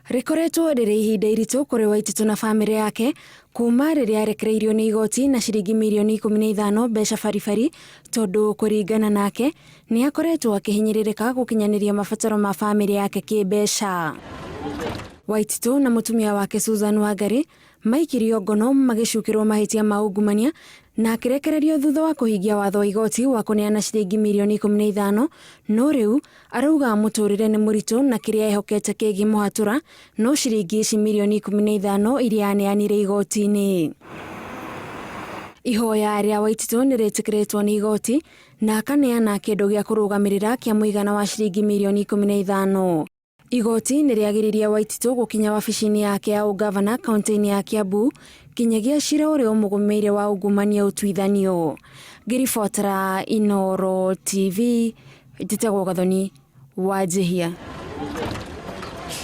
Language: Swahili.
Rikoretwo rĩrĩ ihinda iritũ kũrĩ Waititu na bamĩrĩ yake kuma rĩrĩa arekereirio nĩ igoti na ciringi mirioni 15 mbeca baribari, tondu kũringana nake nĩ akoretwo akĩhinyĩrĩrĩka gũkinyanĩria mabataro ma bamĩrĩ yake kĩmbeca. Waititu na mũtumia wake Susan Wangari maikirio ngono magĩcukĩrwo mahĩtia ma ungumania na akĩrekererio thutha wa kũhingia watho wa igoti wa kũneana ciringi mirioni 15, no rĩu arauga mũtũrĩre nĩ mũritũ na kĩrĩa ehokete kĩgiĩ mũhatũra no ciringi ici mirioni 15 iria aneanire igoti-inĩ. Ihoya rĩa Waititu nĩ rĩtĩkĩrĩtwo nĩ igoti na akaneana kĩndũ gĩa kũrũgamĩrĩra kĩa mũigana wa ciringi mirioni 15. Igoti nĩ rĩagĩririe Waititu gũkinya wabici-inĩ yake ya ũgavana kaunti-inĩ ya Kiambu kinyagia cira ũrĩa ũmũgũmĩire wa ungumania ũtuithanio. Ngĩribotera Inooro TV, njĩtagwo Gathoni Wanjihia.